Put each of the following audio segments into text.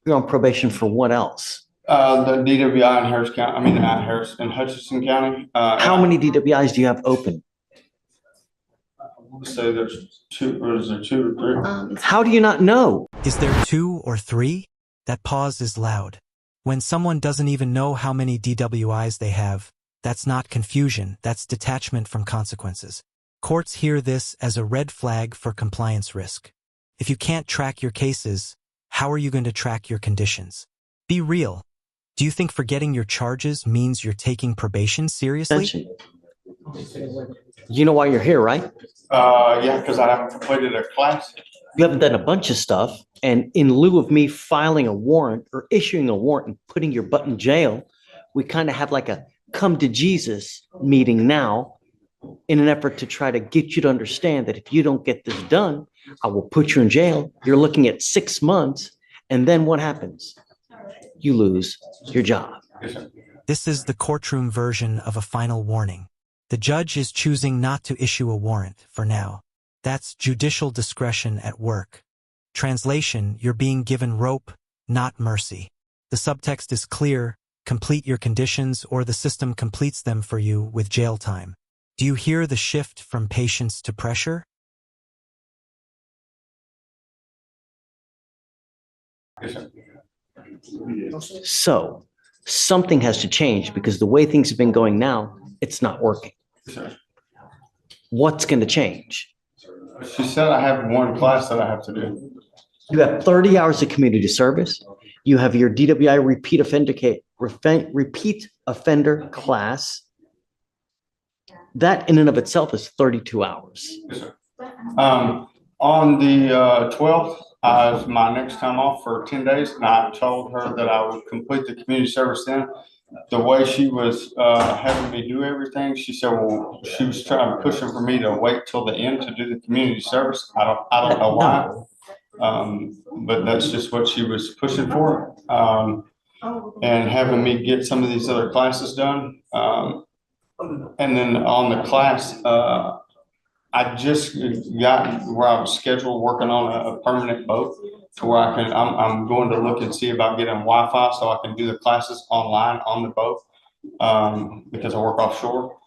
You're on probation for what else? The DWI in Harris County, I mean, not Harris, in Hutchinson County. How many DWIs do you have open? I want to say there's two, or is there two or three? How do you not know? Is there 2 or 3? That pause is loud. When someone doesn't even know how many DWIs they have, that's not confusion, that's detachment from consequences. Courts hear this as a red flag for compliance risk. If you can't track your cases, how are you going to track your conditions? Be real. Do you think forgetting your charges means you're taking probation seriously? You know why you're here, right? Yeah, because I haven't completed a class. You haven't done a bunch of stuff. And in lieu of me filing a warrant or issuing a warrant and putting your butt in jail, we kind of have like a come to Jesus meeting now in an effort to try to get you to understand that if you don't get this done, I will put you in jail. You're looking at 6 months. And then what happens? You lose your job. This is the courtroom version of a final warning. The judge is choosing not to issue a warrant for now. That's judicial discretion at work. Translation, you're being given rope, not mercy. The subtext is clear: complete your conditions or the system completes them for you with jail time. Do you hear the shift from patience to pressure? So something has to change because the way things have been going now, it's not working. What's going to change? She said I have one class that I have to do. You have 30 hours of community service. You have your DWI repeat offender class. That in and of itself is 32 hours. Yes, sir. On the 12th is my next time off for 10 days, and I told her that I would complete the community service then. The way she was having me do everything, she said, well, she was trying to pushing for me to wait till the end to do the community service. I don't know why. But that's just what she was pushing for. And having me get some of these other classes done. And then on the class, I just got where I was scheduled working on a permanent boat to where I'm going to look and see about getting Wi-Fi so I can do the classes online on the boat, because I work offshore.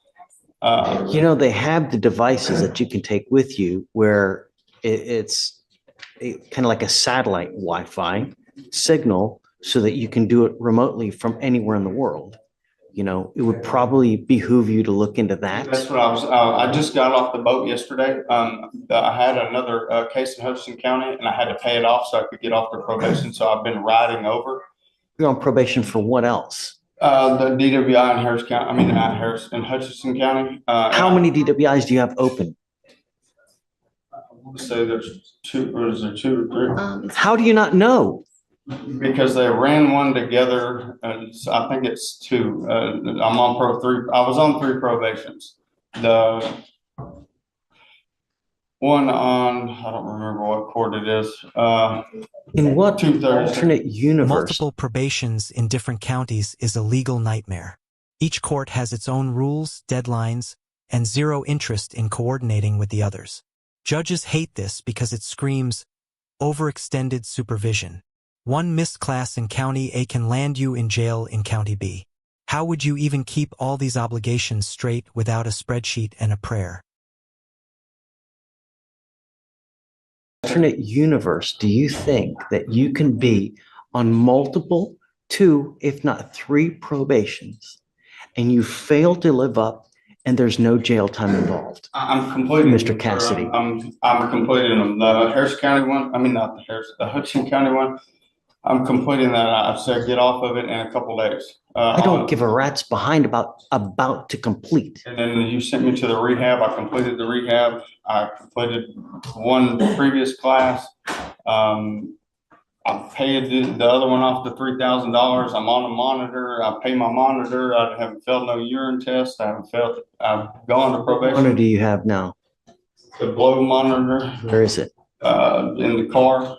They have the devices that you can take with you where it's kind of like a satellite Wi-Fi signal so that you can do it remotely from anywhere in the world. It would probably behoove you to look into that. That's what I just got off the boat yesterday. I had another case in Hutchinson County and I had to pay it off so I could get off the probation. So I've been riding over. You're on probation for what else? The DWI in Harris County, I mean, not Harris, in Hutchinson County. How many DWIs do you have open? I want to say there's two, or is there two or three? How do you not know? Because they ran one together, and I think it's two. I'm on three. I was on 3 probations. The one on, I don't remember what court it is. In what alternate universe? Multiple probations in different counties is a legal nightmare. Each court has its own rules, deadlines, and zero interest in coordinating with the others. Judges hate this because it screams overextended supervision. One missed class in County A can land you in jail in County B. How would you even keep all these obligations straight without a spreadsheet and a prayer? Alternate universe, do you think that you can be on multiple 2, if not 3 probations, and you fail to live up and there's no jail time involved? I'm completing, Mr. Cassidy. I'm completing them. The Harris County one, I mean, not the Harris, the Hutchinson County one. I'm completing that. I've said get off of it in a couple days. I don't give a rat's behind about to complete. And then you sent me to the rehab. I completed the rehab. I completed one previous class. I paid the other one off the $3,000. I'm on a monitor. I pay my monitor. I haven't failed no urine test. I've gone to probation. What monitor do you have now? The blow monitor. Where is it? In the car.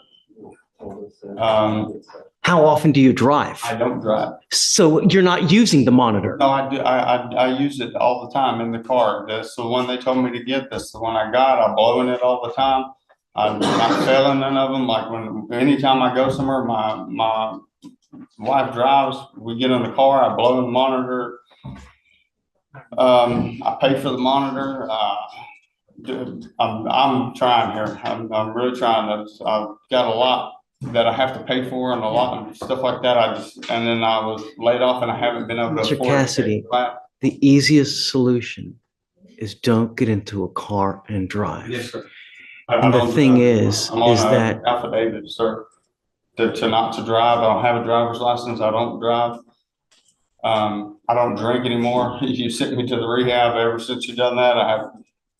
How often do you drive? I don't drive. So you're not using the monitor? No, I do. I use it all the time in the car. That's the one they told me to get. That's the one I got. I blow in it all the time. I'm not failing none of them. Like anytime I go somewhere, my wife drives, we get in the car, I blow the monitor. I pay for the monitor. Dude, I'm trying here. I'm really trying. I've got a lot that I have to pay for and a lot of stuff like that. And then I was laid off and I haven't been able to Mr. afford Cassidy, it. the easiest solution is don't get into a car and drive. Yes, sir. And the thing is I'm on that affidavit, sir, to not to drive. I don't have a driver's license. I don't drive. I don't drink anymore. You sent me to the rehab. Ever since you've done that,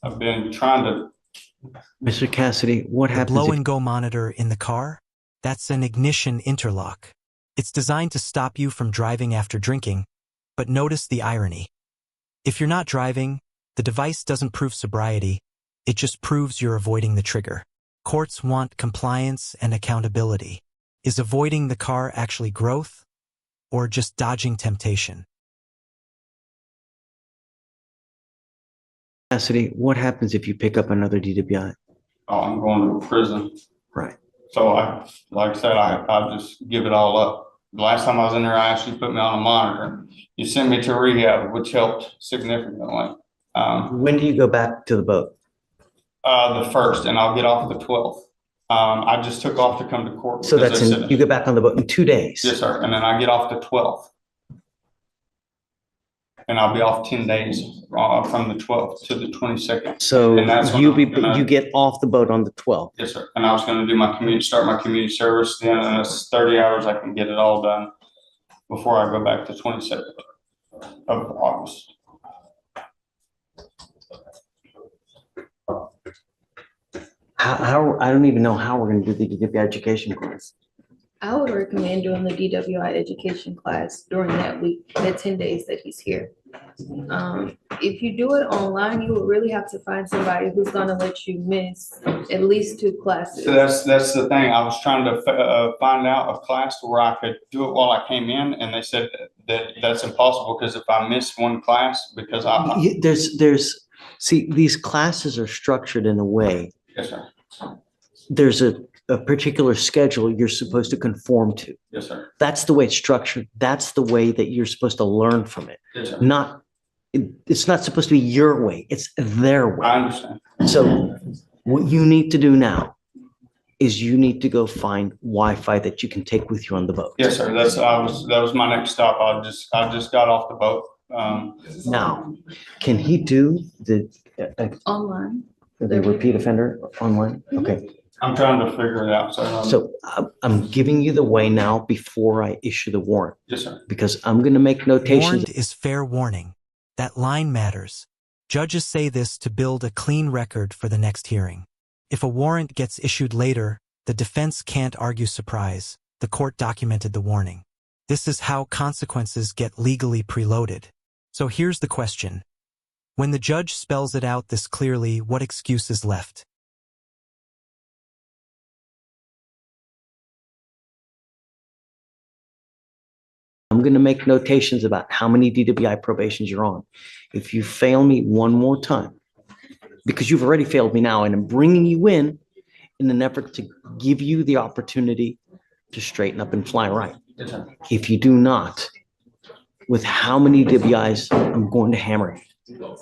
I've been trying to. Mr. Cassidy, what The happens blow if and go monitor in the car? That's an ignition interlock. It's designed to stop you from driving after drinking, but notice the irony. If you're not driving, the device doesn't prove sobriety, it just proves you're avoiding the trigger. Courts want compliance and accountability. Is avoiding the car actually growth, or just dodging temptation? Cassidy, what happens if you pick up another DWI? Oh, I'm going to prison. Right. So like I said, I just give it all up. The last time I was in there, I actually put me on a monitor. You sent me to rehab, which helped significantly. When do you go back to the boat? The first, and I'll get off the 12th. I just took off to come to court. So because that's you get back on the boat in 2 days. Yes, sir. And then I get off the 12th. And I'll be off 10 days from the 12th to the 22nd. So And that's when you get off the boat on the 12th. Yes, sir. And I was going to do start my community service. Then in 30 hours, I can get it all done before I go back to 22nd of August. How I don't even know how we're going to do the education class. I would recommend doing the DWI education class during that week, that 10 days that he's here. If you do it online, you would really have to find somebody who's gonna let you miss at least 2 classes. So that's the thing. I was trying to find out a class where I could do it while I came in, and they said that's impossible because if I miss one class, because see, these classes are structured in a way. Yes, sir. There's a particular schedule you're supposed to conform to. Yes, sir. That's the way it's structured. That's the way that you're supposed to learn from it. Yes, sir. It's not supposed to be your way. It's their way. I understand. So what you need to do now is you need to go find Wi-Fi that you can take with you on the boat. Yes, sir. That was my next stop. I just got off the boat. Now, can he do the Online. repeat offender online? Okay. I'm trying to figure it out. So I'm giving you the way now before I issue the warrant. Yes, sir. Because I'm going to make notations. Warned is fair warning. That line matters. Judges say this to build a clean record for the next hearing. If a warrant gets issued later, the defense can't argue surprise. The court documented the warning. This is how consequences get legally preloaded. So here's the question. When the judge spells it out this clearly, what excuse is left? I'm going to make notations about how many DWI probations you're on. If you fail me one more time, because you've already failed me now, and I'm bringing you in an effort to give you the opportunity to straighten up and fly right. Yes, sir. If you do not, with how many DWIs, I'm going to hammer you.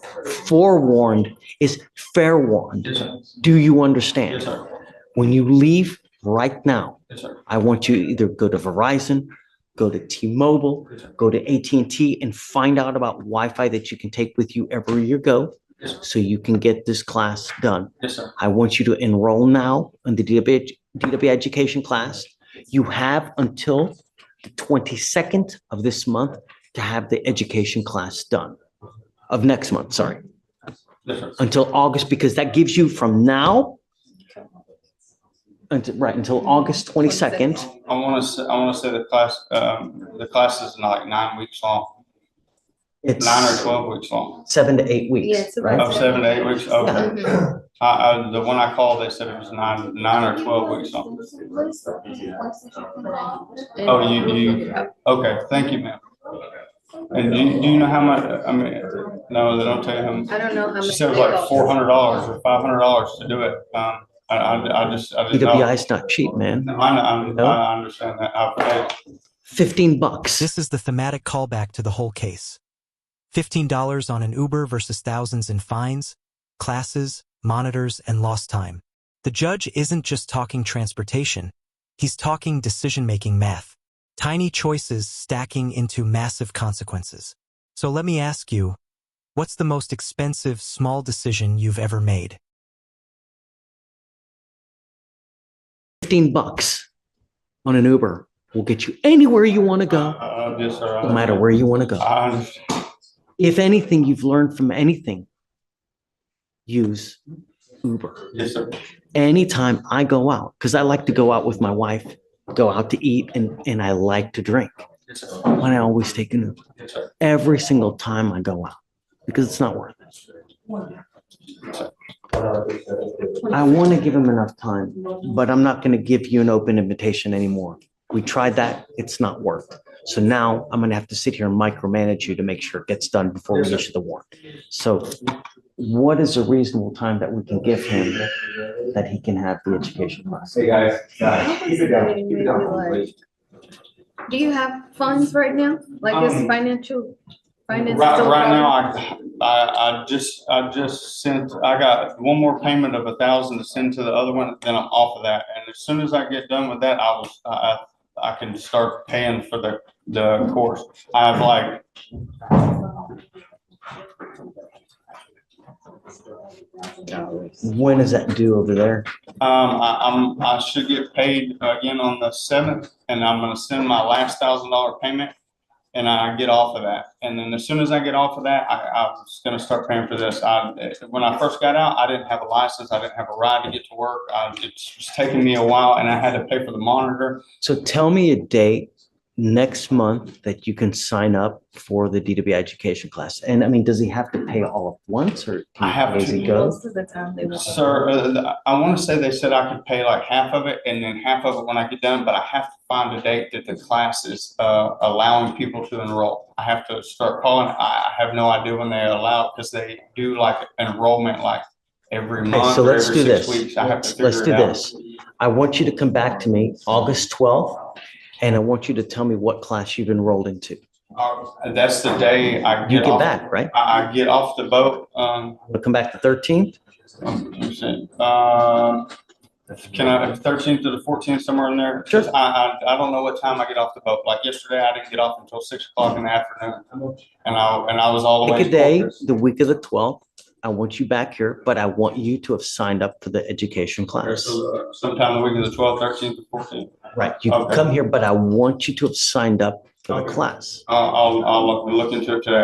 Forewarned is fair warned. Yes, sir. Do you understand? Yes, sir. When you leave right now, Yes, sir. I want you to either go to Verizon, go to T-Mobile, Yes, sir. go to AT&T and find out about Wi-Fi that you can take with you everywhere you go. Yes, sir. So you can get this class done. Yes, sir. I want you to enroll now in the DWI education class. You have until the 22nd of this month to have the education class done. Of next month, sorry. Yes, sir. Until August, because that gives you from now until August 22nd. I want to say the class is like 9 weeks long. It's 9 or 12 weeks long. 7 to 8 weeks, Yeah, it's right? about Oh, 7 to 8 weeks. Okay. Mhm. The one I called, they said it was 9 or 12 weeks long. Oh, you. Okay, thank you, ma'am. And do you know how much? I mean, no, they don't tell you how much. I don't know how much. She said it was like $400 or $500 to do it. I didn't know. DWI is not cheap, man. I understand that. I've paid. $15. This is the thematic callback to the whole case. $15 on an Uber versus thousands in fines, classes, monitors, and lost time. The judge isn't just talking transportation, he's talking decision-making math. Tiny choices stacking into massive consequences. So let me ask you, what's the most expensive small decision you've ever made? $15 on an Uber will get you anywhere you want to go, Yes, sir. no matter where you want to go. I understand. If anything you've learned from anything, use Uber. Yes, sir. Anytime I go out, because I like to go out with my wife, go out to eat, and I like to drink. Yes, sir. But I always take an Uber Yes, sir. every single time I go out because it's not worth it. I want to give him enough time, but I'm not going to give you an open invitation anymore. We tried that. It's not worked. So now I'm going to have to sit here and micromanage you to make sure it gets done before we issue the warrant. So what is a reasonable time that we can give him that he can have the education class? Hey, guys, keep it down, keep it down, Maybe please. Do you have funds right now? Like this financial, finance? Right now, I just sent, I got one more payment of 1,000 to send to the other one, then I'm off of that. And as soon as I get done with that, I can start paying for the course. I have like, When is that due over there? I should get paid again on the 7th, and I'm gonna send my last $1,000 payment, and I get off of that. And then as soon as I get off of that, I was gonna start paying for this. When I first got out, I didn't have a license, I didn't have a ride to get to work. It was taking me a while, and I had to pay for the monitor. So tell me a date next month that you can sign up for the DWI education class. And I mean, does he have to pay all at once or I have can he pay as to. he goes? Most of the time they won't. Sir, I want to say they said I could pay like half of it and then half of it when I get done, but I have to find a date that the class is allowing people to enroll. I have to start calling. I have no idea when they allow, because they do like an enrollment like every Okay, month so or let's every do 6 this. weeks. I have to Let's figure do it out. this. I want you to come back to me August 12th, and I want you to tell me what class you've enrolled into. That's the day I You get get off. back, right? I get off the boat. We'll come back the 13th. Can I, 13th to the 14th, somewhere in there? Sure. I don't know what time I get off the boat. Like yesterday, I didn't get off until 6 o'clock in the afternoon. And I was all the way. Pick a in day, Corpus. the week of the 12th. I want you back here, but I want you to have signed up for the education class. So, sometime the week of the 12th, 13th, or 14th. Right, you can Okay. come here, but I want you to have signed up for the Okay. class. I'll look into it today.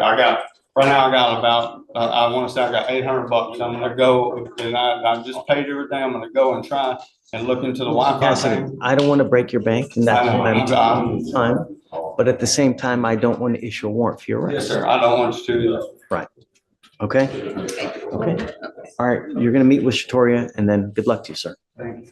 Right now I got about, I want to say I got $800. I'm gonna go, and I just paid everything. I'm gonna go and try and look into the Wi-Fi Cassidy, thing. I don't want to break your bank and that's I know, why I'm I'm- taking time. But at the same time, I don't want to issue a warrant for your Yes, arrest. sir. I don't want you to. Okay? Okay. All right, you're going to meet with Shatoria and then good luck to you, sir. Thank you.